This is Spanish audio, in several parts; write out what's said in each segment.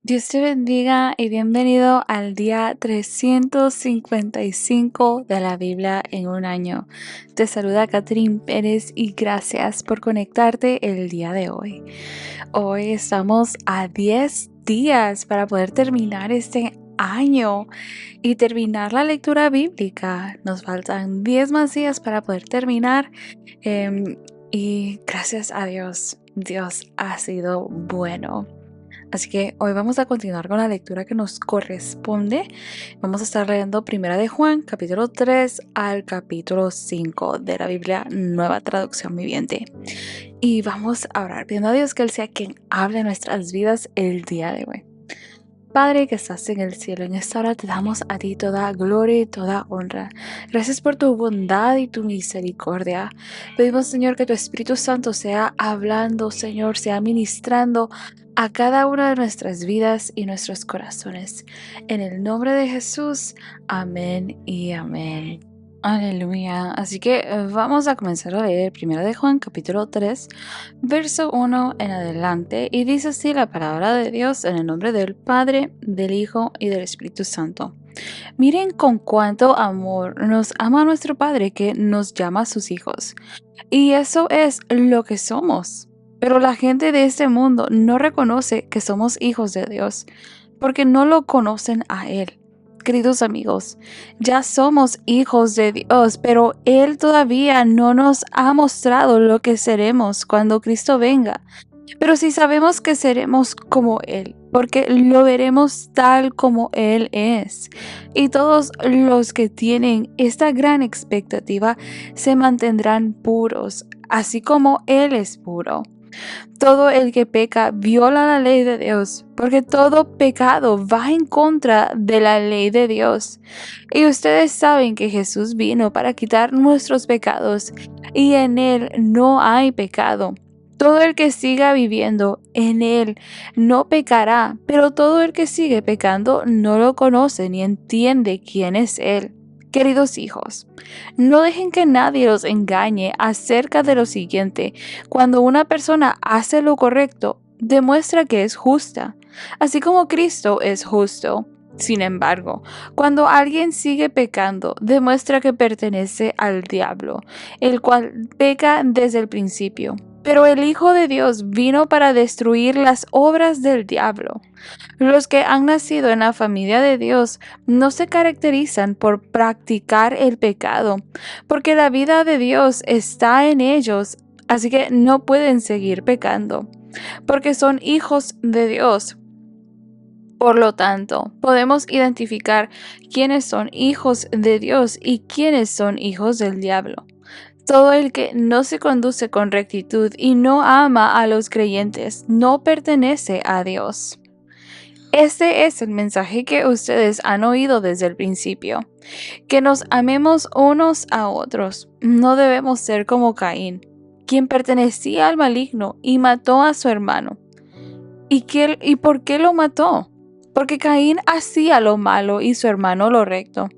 Dios te bendiga y bienvenido al día 355 de la Biblia en un año. Te saluda Catherine Pérez y gracias por conectarte el día de hoy. Hoy estamos a 10 días para poder terminar este año y terminar la lectura bíblica. Nos faltan 10 más días para poder terminar y gracias a Dios, Dios ha sido bueno. Así que hoy vamos a continuar con la lectura que nos corresponde. Vamos a estar leyendo Primera de Juan, capítulo 3 al capítulo 5 de la Biblia Nueva Traducción Viviente. Y vamos a orar pidiendo a Dios que Él sea quien hable en nuestras vidas el día de hoy. Padre que estás en el cielo, en esta hora te damos a ti toda gloria y toda honra. Gracias por tu bondad y tu misericordia. Pedimos, Señor, que tu Espíritu Santo sea hablando, Señor, sea ministrando a cada una de nuestras vidas y nuestros corazones. En el nombre de Jesús, amén y amén. Aleluya. Así que vamos a comenzar a leer 1 de Juan, capítulo 3, verso 1 en adelante. Y dice así la palabra de Dios en el nombre del Padre, del Hijo y del Espíritu Santo. Miren con cuánto amor nos ama nuestro Padre que nos llama a sus hijos. Y eso es lo que somos. Pero la gente de este mundo no reconoce que somos hijos de Dios, porque no lo conocen a Él. Queridos amigos, ya somos hijos de Dios, pero Él todavía no nos ha mostrado lo que seremos cuando Cristo venga. Pero sí sabemos que seremos como Él, porque lo veremos tal como Él es. Y todos los que tienen esta gran expectativa se mantendrán puros, así como Él es puro. Todo el que peca viola la ley de Dios, porque todo pecado va en contra de la ley de Dios. Y ustedes saben que Jesús vino para quitar nuestros pecados, y en Él no hay pecado. Todo el que siga viviendo en Él no pecará, pero todo el que sigue pecando no lo conoce ni entiende quién es Él. Queridos hijos, no dejen que nadie los engañe acerca de lo siguiente. Cuando una persona hace lo correcto, demuestra que es justa, así como Cristo es justo. Sin embargo, cuando alguien sigue pecando, demuestra que pertenece al diablo, el cual peca desde el principio. Pero el Hijo de Dios vino para destruir las obras del diablo. Los que han nacido en la familia de Dios no se caracterizan por practicar el pecado, porque la vida de Dios está en ellos, así que no pueden seguir pecando, porque son hijos de Dios. Por lo tanto, podemos identificar quiénes son hijos de Dios y quiénes son hijos del diablo. Todo el que no se conduce con rectitud y no ama a los creyentes no pertenece a Dios. Este es el mensaje que ustedes han oído desde el principio, que nos amemos unos a otros. No debemos ser como Caín, quien pertenecía al maligno y mató a su hermano. ¿Y por qué lo mató? Porque Caín hacía lo malo y su hermano lo recto.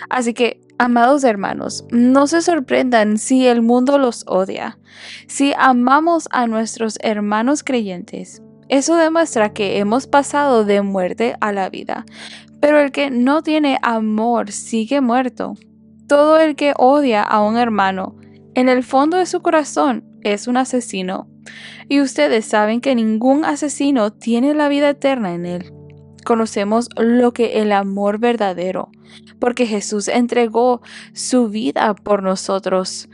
Así que, amados hermanos, no se sorprendan si el mundo los odia. Si amamos a nuestros hermanos creyentes, eso demuestra que hemos pasado de muerte a la vida. Pero el que no tiene amor sigue muerto. Todo el que odia a un hermano, en el fondo de su corazón, es un asesino. Y ustedes saben que ningún asesino tiene la vida eterna en él. Conocemos lo que el amor verdadero, porque Jesús entregó su vida por nosotros.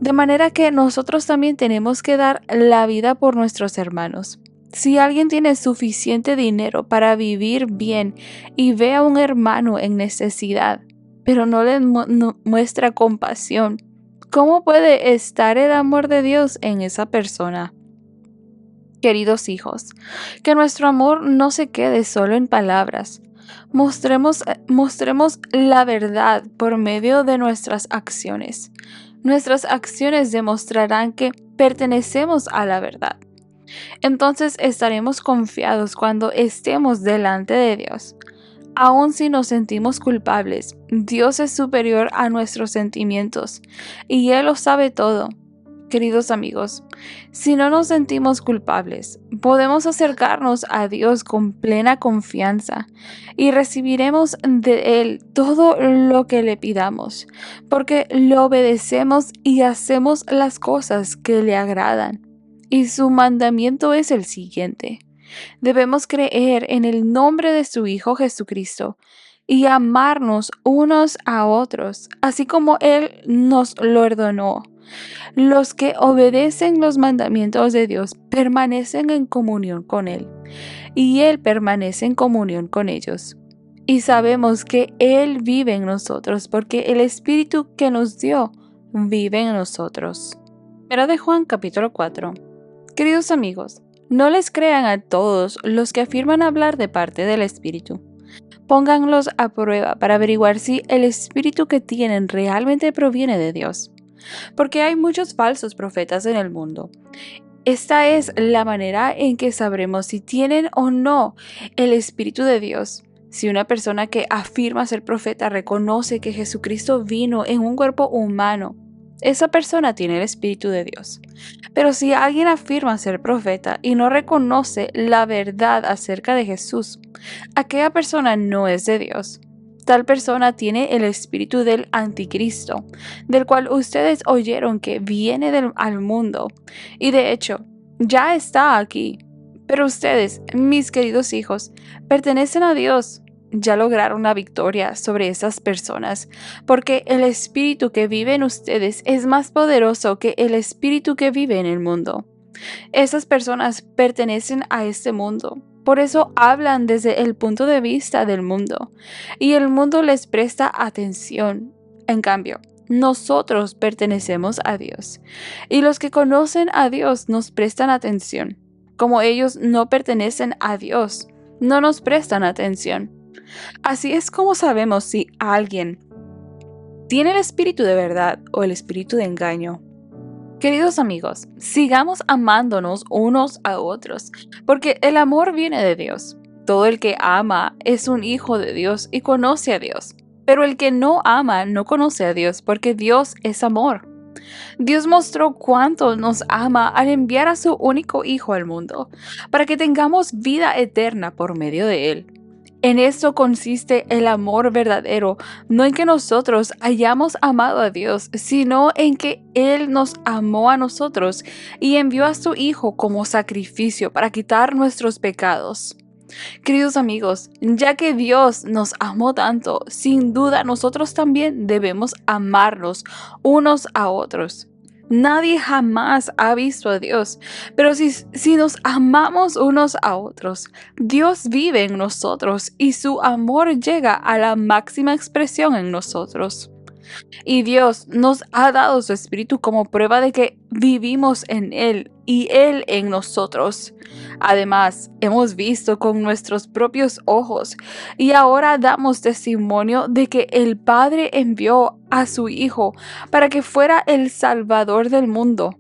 De manera que nosotros también tenemos que dar la vida por nuestros hermanos. Si alguien tiene suficiente dinero para vivir bien y ve a un hermano en necesidad, pero no le muestra compasión, ¿cómo puede estar el amor de Dios en esa persona? Queridos hijos, que nuestro amor no se quede solo en palabras. Mostremos la verdad por medio de nuestras acciones. Nuestras acciones demostrarán que pertenecemos a la verdad. Entonces estaremos confiados cuando estemos delante de Dios. Aun si nos sentimos culpables, Dios es superior a nuestros sentimientos y Él lo sabe todo. Queridos amigos, si no nos sentimos culpables, podemos acercarnos a Dios con plena confianza y recibiremos de Él todo lo que le pidamos, porque le obedecemos y hacemos las cosas que le agradan. Y su mandamiento es el siguiente: debemos creer en el nombre de su Hijo Jesucristo y amarnos unos a otros, así como Él nos lo ordenó. Los que obedecen los mandamientos de Dios permanecen en comunión con Él, y Él permanece en comunión con ellos. Y sabemos que Él vive en nosotros, porque el Espíritu que nos dio vive en nosotros. Primera de Juan capítulo 4. Queridos amigos, no les crean a todos los que afirman hablar de parte del Espíritu. Pónganlos a prueba para averiguar si el Espíritu que tienen realmente proviene de Dios, porque hay muchos falsos profetas en el mundo. Esta es la manera en que sabremos si tienen o no el Espíritu de Dios. Si una persona que afirma ser profeta reconoce que Jesucristo vino en un cuerpo humano, esa persona tiene el Espíritu de Dios. Pero si alguien afirma ser profeta y no reconoce la verdad acerca de Jesús, aquella persona no es de Dios. Tal persona tiene el espíritu del anticristo, del cual ustedes oyeron que viene al mundo, y de hecho, ya está aquí. Pero ustedes, mis queridos hijos, pertenecen a Dios. Ya lograron la victoria sobre esas personas, porque el espíritu que vive en ustedes es más poderoso que el espíritu que vive en el mundo. Esas personas pertenecen a este mundo. Por eso hablan desde el punto de vista del mundo, y el mundo les presta atención. En cambio, nosotros pertenecemos a Dios, y los que conocen a Dios nos prestan atención. Como ellos no pertenecen a Dios, no nos prestan atención. Así es como sabemos si alguien tiene el espíritu de verdad o el espíritu de engaño. Queridos amigos, sigamos amándonos unos a otros, porque el amor viene de Dios. Todo el que ama es un hijo de Dios y conoce a Dios. Pero el que no ama no conoce a Dios, porque Dios es amor. Dios mostró cuánto nos ama al enviar a su único Hijo al mundo, para que tengamos vida eterna por medio de Él. En esto consiste el amor verdadero, no en que nosotros hayamos amado a Dios, sino en que Él nos amó a nosotros y envió a su Hijo como sacrificio para quitar nuestros pecados. Queridos amigos, ya que Dios nos amó tanto, sin duda nosotros también debemos amarnos unos a otros. Nadie jamás ha visto a Dios, pero si nos amamos unos a otros, Dios vive en nosotros y su amor llega a la máxima expresión en nosotros. Y Dios nos ha dado su Espíritu como prueba de que vivimos en Él y Él en nosotros. Además, hemos visto con nuestros propios ojos y ahora damos testimonio de que el Padre envió a su Hijo para que fuera el Salvador del mundo.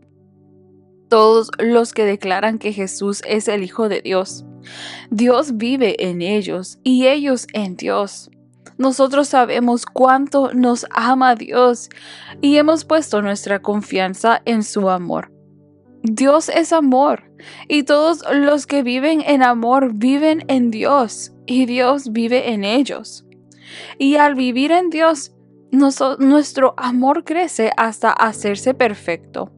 Todos los que declaran que Jesús es el Hijo de Dios, Dios vive en ellos y ellos en Dios. Nosotros sabemos cuánto nos ama Dios y hemos puesto nuestra confianza en su amor. Dios es amor y todos los que viven en amor viven en Dios y Dios vive en ellos. Y al vivir en Dios, nuestro amor crece hasta hacerse perfecto.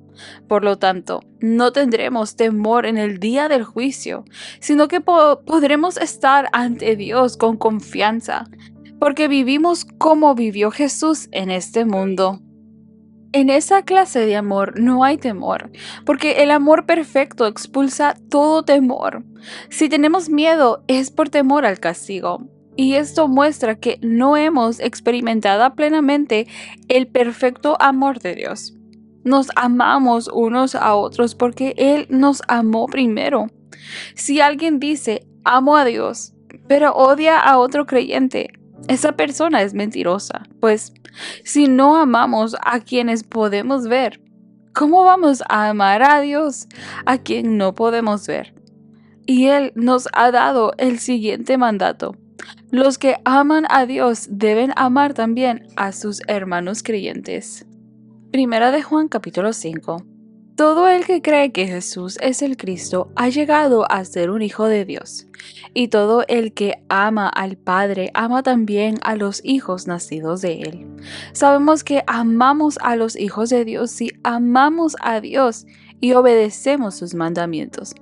Por lo tanto, no tendremos temor en el día del juicio, sino que podremos estar ante Dios con confianza, porque vivimos como vivió Jesús en este mundo. En esa clase de amor no hay temor, porque el amor perfecto expulsa todo temor. Si tenemos miedo es por temor al castigo, y esto muestra que no hemos experimentado plenamente el perfecto amor de Dios. Nos amamos unos a otros porque Él nos amó primero. Si alguien dice, amo a Dios, pero odia a otro creyente, esa persona es mentirosa, pues si no amamos a quienes podemos ver, ¿cómo vamos a amar a Dios a quien no podemos ver? Y Él nos ha dado el siguiente mandato: los que aman a Dios deben amar también a sus hermanos creyentes. Primera de Juan capítulo 5. Todo el que cree que Jesús es el Cristo ha llegado a ser un hijo de Dios. Y todo el que ama al Padre ama también a los hijos nacidos de Él. Sabemos que amamos a los hijos de Dios si amamos a Dios y obedecemos sus mandamientos.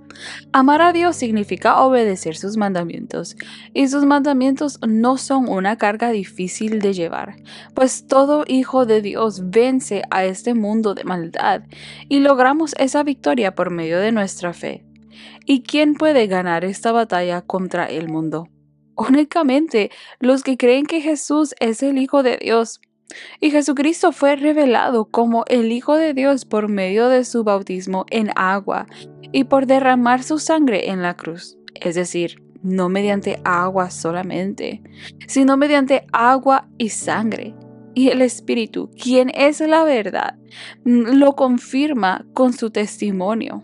Amar a Dios significa obedecer sus mandamientos, y sus mandamientos no son una carga difícil de llevar, pues todo hijo de Dios vence a este mundo de maldad, y logramos esa victoria por medio de nuestra fe. ¿Y quién puede ganar esta batalla contra el mundo? Únicamente los que creen que Jesús es el Hijo de Dios. Y Jesucristo fue revelado como el Hijo de Dios por medio de su bautismo en agua y por derramar su sangre en la cruz. Es decir, no mediante agua solamente, sino mediante agua y sangre. Y el Espíritu, quien es la verdad, lo confirma con su testimonio.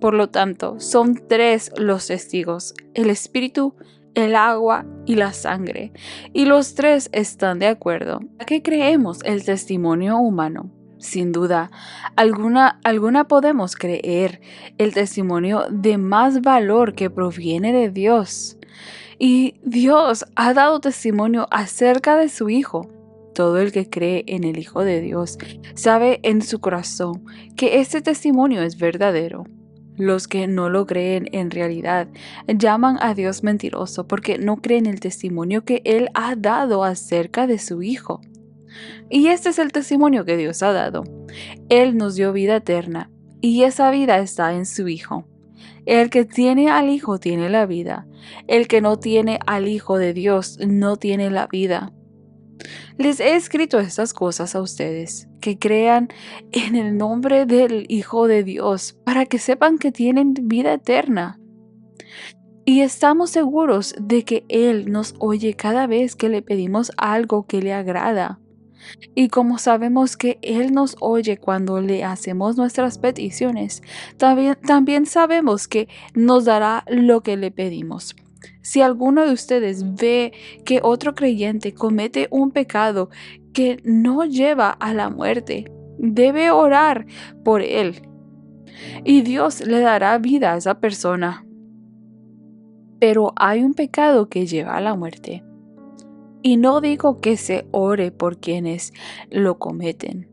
Por lo tanto, son tres los testigos: el Espíritu, el agua y la sangre, y los tres están de acuerdo. ¿A qué creemos el testimonio humano? Sin duda alguna podemos creer el testimonio de más valor que proviene de Dios. Y Dios ha dado testimonio acerca de su Hijo. Todo el que cree en el Hijo de Dios sabe en su corazón que este testimonio es verdadero. Los que no lo creen en realidad llaman a Dios mentiroso porque no creen el testimonio que Él ha dado acerca de su Hijo. Y este es el testimonio que Dios ha dado. Él nos dio vida eterna, y esa vida está en su Hijo. El que tiene al Hijo tiene la vida. El que no tiene al Hijo de Dios no tiene la vida. Les he escrito estas cosas a ustedes, que crean en el nombre del Hijo de Dios, para que sepan que tienen vida eterna. Y estamos seguros de que Él nos oye cada vez que le pedimos algo que le agrada. Y como sabemos que Él nos oye cuando le hacemos nuestras peticiones, también sabemos que nos dará lo que le pedimos. Si alguno de ustedes ve que otro creyente comete un pecado que no lleva a la muerte, debe orar por él, y Dios le dará vida a esa persona. Pero hay un pecado que lleva a la muerte. Y no digo que se ore por quienes lo cometen.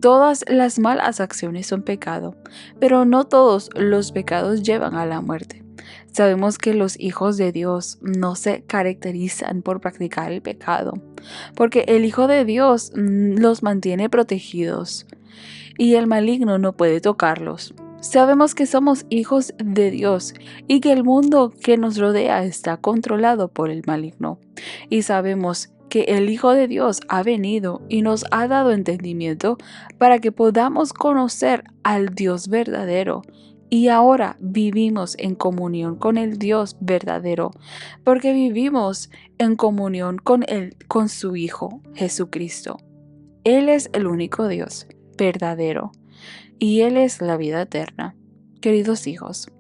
Todas las malas acciones son pecado, pero no todos los pecados llevan a la muerte. Sabemos que los hijos de Dios no se caracterizan por practicar el pecado, porque el Hijo de Dios los mantiene protegidos y el maligno no puede tocarlos. Sabemos que somos hijos de Dios y que el mundo que nos rodea está controlado por el maligno. Y sabemos que el Hijo de Dios ha venido y nos ha dado entendimiento para que podamos conocer al Dios verdadero. Y ahora vivimos en comunión con el Dios verdadero, porque vivimos en comunión con su Hijo, Jesucristo. Él es el único Dios verdadero, y Él es la vida eterna. Queridos hijos,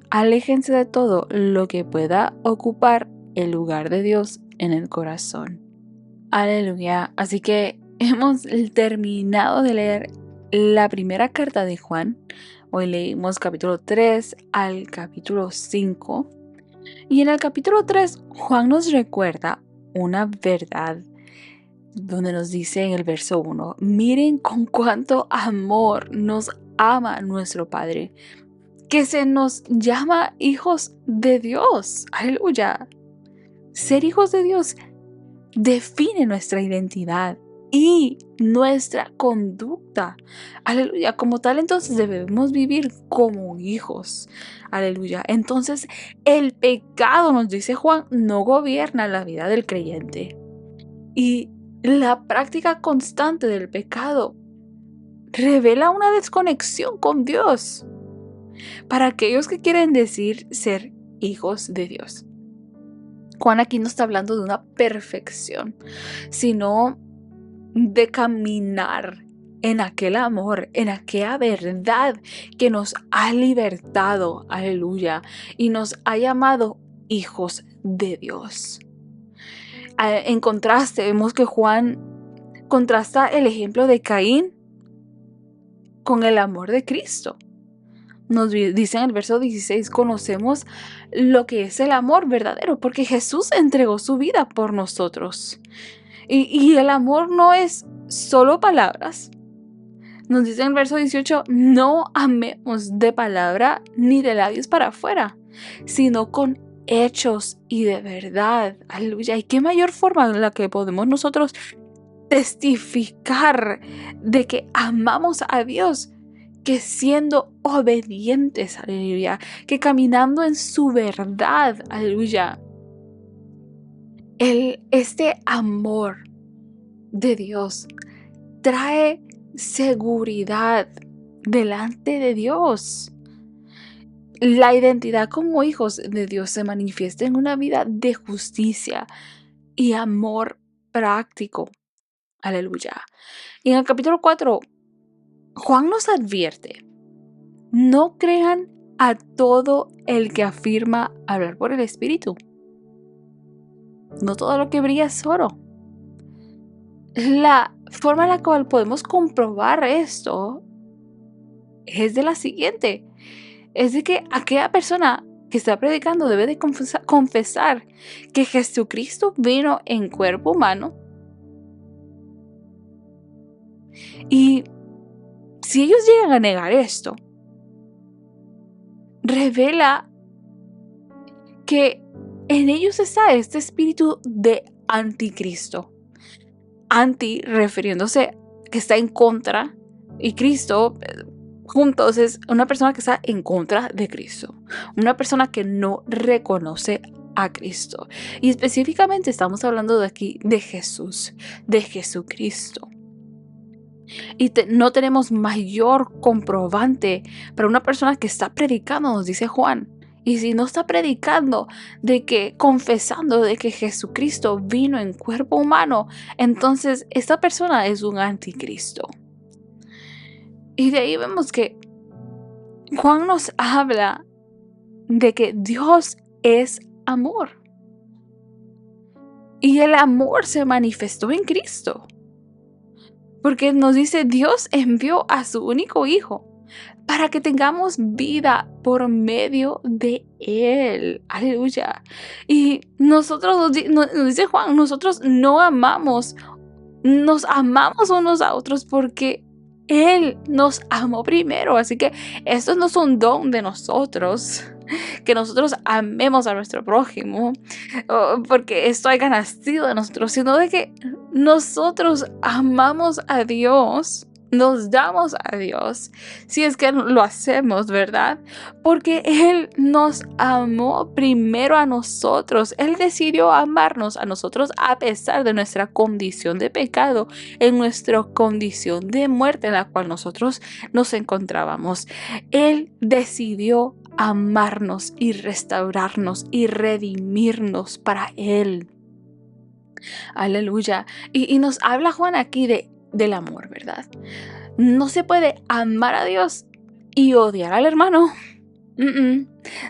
aléjense de todo lo que pueda ocupar el lugar de Dios en el corazón. Aleluya. Así que hemos terminado de leer la primera carta de Juan. Hoy leímos capítulo 3 al capítulo 5. Y en el capítulo 3, Juan nos recuerda una verdad donde nos dice en el verso 1, miren con cuánto amor nos ama nuestro Padre, que se nos llama hijos de Dios. Aleluya. Ser hijos de Dios define nuestra identidad y nuestra conducta. Aleluya. Como tal, entonces debemos vivir como hijos. Aleluya. Entonces, el pecado, nos dice Juan, no gobierna la vida del creyente. Y la práctica constante del pecado revela una desconexión con Dios para aquellos que quieren decir ser hijos de Dios. Juan aquí no está hablando de una perfección, sino de caminar en aquel amor, en aquella verdad que nos ha libertado, aleluya, y nos ha llamado hijos de Dios. En contraste, vemos que Juan contrasta el ejemplo de Caín con el amor de Cristo. Nos dice en el verso 16, conocemos lo que es el amor verdadero, porque Jesús entregó su vida por nosotros. Y el amor no es solo palabras. Nos dice en el verso 18, no amemos de palabra ni de labios para afuera, sino con hechos y de verdad. Aleluya. ¿Y qué mayor forma en la que podemos nosotros testificar de que amamos a Dios que siendo obedientes, aleluya, que caminando en su verdad, aleluya? Este amor de Dios trae seguridad delante de Dios. La identidad como hijos de Dios se manifiesta en una vida de justicia y amor práctico. Aleluya. Y en el capítulo 4, Juan nos advierte: no crean a todo el que afirma hablar por el Espíritu. No todo lo que brilla es oro. La forma en la cual podemos comprobar esto es de la siguiente: es de que aquella persona que está predicando debe de confesar que Jesucristo vino en cuerpo humano. Y si ellos llegan a negar esto, revela que en ellos está este espíritu de anticristo. Anti refiriéndose que está en contra, y Cristo juntos es una persona que está en contra de Cristo, una persona que no reconoce a Cristo. Y específicamente estamos hablando de aquí de Jesús, de Jesucristo. Y no tenemos mayor comprobante para una persona que está predicando, nos dice Juan. Y si no está predicando confesando de que Jesucristo vino en cuerpo humano, entonces esta persona es un anticristo. Y de ahí vemos que Juan nos habla de que Dios es amor. Y el amor se manifestó en Cristo. Porque nos dice, Dios envió a su único hijo para que tengamos vida por medio de Él. Aleluya. Y nosotros, nos dice Juan, nosotros no amamos, nos amamos unos a otros porque Él nos amó primero. Así que estos no son don de nosotros, que nosotros amemos a nuestro prójimo porque esto haya nacido de nosotros, sino de que nosotros amamos a Dios, nos damos a Dios, si es que lo hacemos, ¿verdad? Porque Él nos amó primero a nosotros. Él decidió amarnos a nosotros a pesar de nuestra condición de pecado, en nuestra condición de muerte en la cual nosotros nos encontrábamos. Él decidió amarnos y restaurarnos y redimirnos para Él. Aleluya. Y nos habla Juan aquí del amor, ¿verdad? No se puede amar a Dios y odiar al hermano.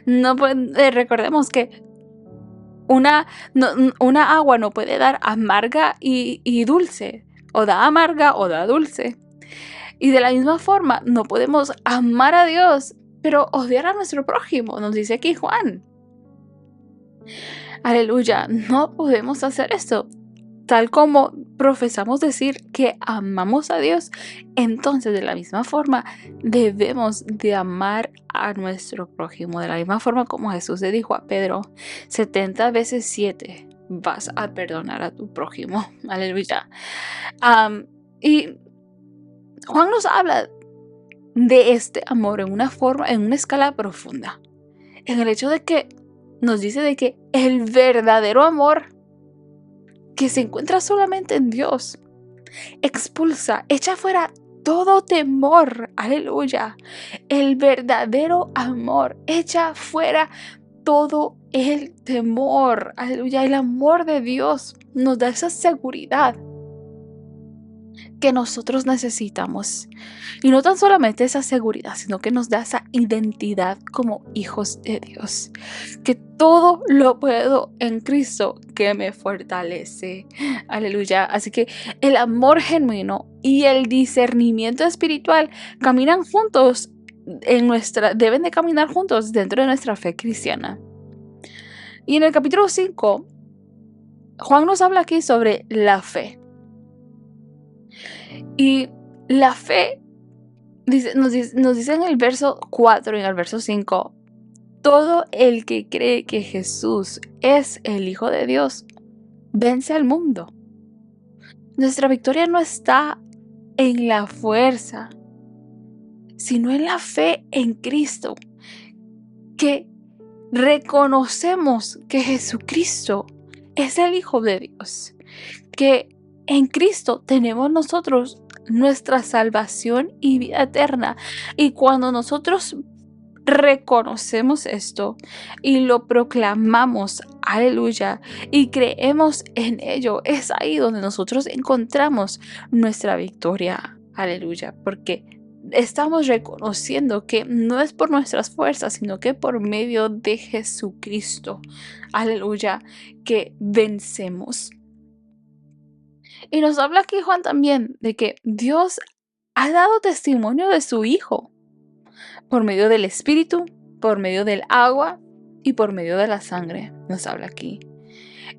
No recordemos que una agua no puede dar amarga y dulce, o da amarga o da dulce. Y de la misma forma no podemos amar a Dios pero odiar a nuestro prójimo, nos dice aquí Juan. Aleluya, no podemos hacer esto. Tal como profesamos decir que amamos a Dios, entonces de la misma forma debemos de amar a nuestro prójimo. De la misma forma como Jesús le dijo a Pedro, 70 veces 7 vas a perdonar a tu prójimo. Aleluya. Y Juan nos habla de este amor en una escala profunda, en el hecho de que nos dice de que el verdadero amor que se encuentra solamente en Dios expulsa, echa fuera todo temor. Aleluya. El verdadero amor echa fuera todo el temor. Aleluya. El amor de Dios nos da esa seguridad que nosotros necesitamos. Y no tan solamente esa seguridad, sino que nos da esa identidad como hijos de Dios. Que todo lo puedo en Cristo que me fortalece. Aleluya. Así que el amor genuino y el discernimiento espiritual caminan juntos deben de caminar juntos dentro de nuestra fe cristiana. Y en el capítulo 5, Juan nos habla aquí sobre la fe. Y la fe nos dice en el verso 4 y en el verso 5, todo el que cree que Jesús es el Hijo de Dios, vence al mundo. Nuestra victoria no está en la fuerza, sino en la fe en Cristo, que reconocemos que Jesucristo es el Hijo de Dios, que en Cristo tenemos nosotros nuestra salvación y vida eterna. Y cuando nosotros reconocemos esto y lo proclamamos, aleluya, y creemos en ello, es ahí donde nosotros encontramos nuestra victoria, aleluya, porque estamos reconociendo que no es por nuestras fuerzas, sino que por medio de Jesucristo, aleluya, que vencemos. Y nos habla aquí Juan también de que Dios ha dado testimonio de su Hijo por medio del Espíritu, por medio del agua y por medio de la sangre. Nos habla aquí.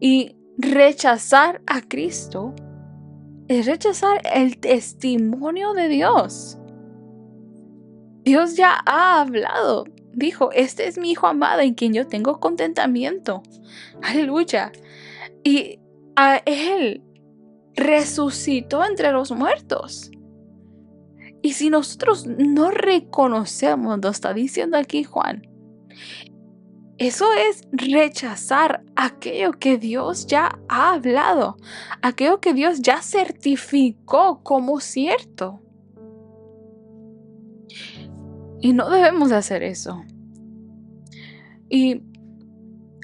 Y rechazar a Cristo es rechazar el testimonio de Dios. Dios ya ha hablado. Dijo, este es mi Hijo amado en quien yo tengo contentamiento. Aleluya. Y a Él resucitó entre los muertos. Y si nosotros no reconocemos, lo está diciendo aquí Juan, eso es rechazar aquello que Dios ya ha hablado, aquello que Dios ya certificó como cierto. Y no debemos de hacer eso. Y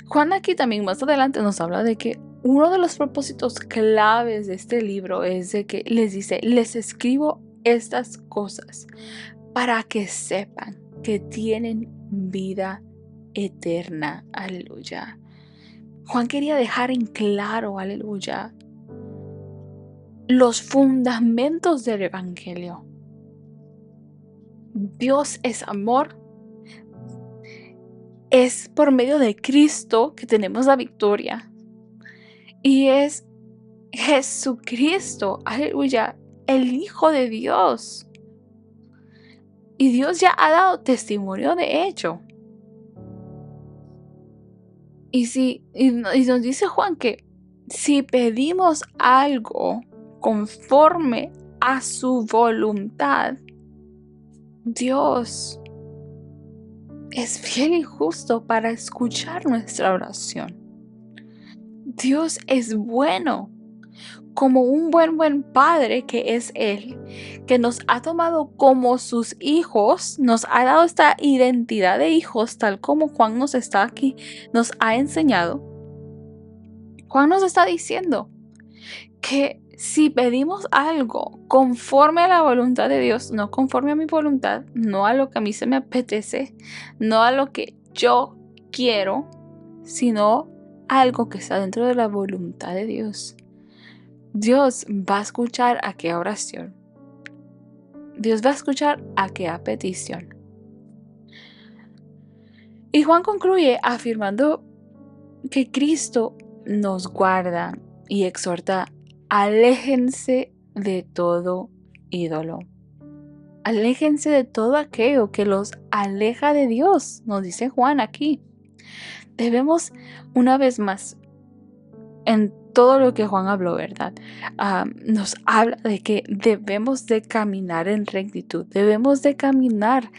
Juan aquí también más adelante nos habla de que uno de los propósitos claves de este libro es de que les dice, les escribo estas cosas para que sepan que tienen vida eterna. Aleluya. Juan quería dejar en claro, aleluya, los fundamentos del evangelio. Dios es amor. Es por medio de Cristo que tenemos la victoria. Y es Jesucristo, aleluya, el Hijo de Dios. Y Dios ya ha dado testimonio de ello. Y nos dice Juan que si pedimos algo conforme a su voluntad, Dios es fiel y justo para escuchar nuestra oración. Dios es bueno, como un buen padre que es Él, que nos ha tomado como sus hijos, nos ha dado esta identidad de hijos, tal como Juan nos está aquí, nos ha enseñado. Juan nos está diciendo que si pedimos algo conforme a la voluntad de Dios, no conforme a mi voluntad, no a lo que a mí se me apetece, no a lo que yo quiero, sino algo que está dentro de la voluntad de Dios, Dios va a escuchar aquella oración. Dios va a escuchar aquella petición. Y Juan concluye afirmando que Cristo nos guarda y exhorta, aléjense de todo ídolo. Aléjense de todo aquello que los aleja de Dios, nos dice Juan aquí. Debemos, una vez más, en todo lo que Juan habló, ¿verdad? Nos habla de que debemos de caminar en rectitud, debemos de caminar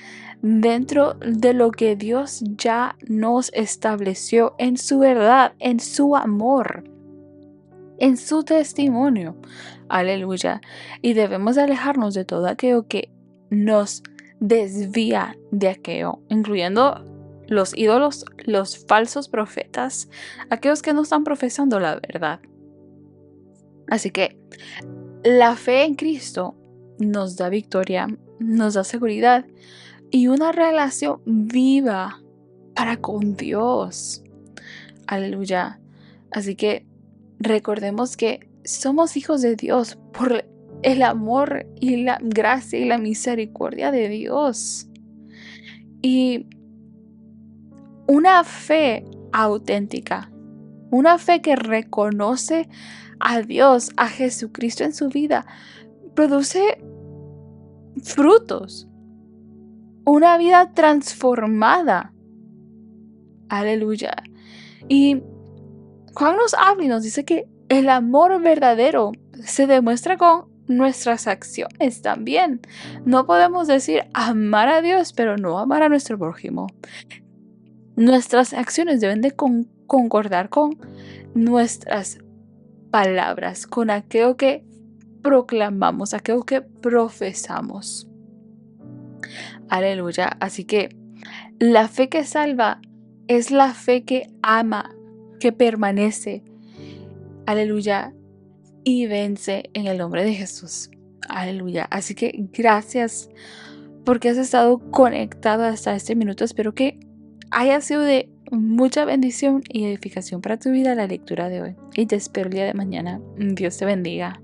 dentro de lo que Dios ya nos estableció en su verdad, en su amor, en su testimonio. Aleluya. Y debemos de alejarnos de todo aquello que nos desvía de aquello, incluyendo los ídolos, los falsos profetas, aquellos que no están profesando la verdad. Así que La fe en Cristo nos da victoria, nos da seguridad y una relación viva para con Dios. Aleluya. Así que recordemos que somos hijos de Dios por el amor y la gracia y la misericordia de Dios. Y una fe auténtica, una fe que reconoce a Dios, a Jesucristo en su vida, produce frutos, una vida transformada. Aleluya. Y Juan nos habla y nos dice que el amor verdadero se demuestra con nuestras acciones también. No podemos decir amar a Dios, pero no amar a nuestro prójimo. Nuestras acciones deben de concordar con nuestras palabras, con aquello que proclamamos, aquello que profesamos. Aleluya. Así que la fe que salva es la fe que ama, que permanece. Aleluya. Y vence en el nombre de Jesús. Aleluya. Así que gracias porque has estado conectado hasta este minuto. Espero que haya sido de mucha bendición y edificación para tu vida la lectura de hoy. Y te espero el día de mañana. Dios te bendiga.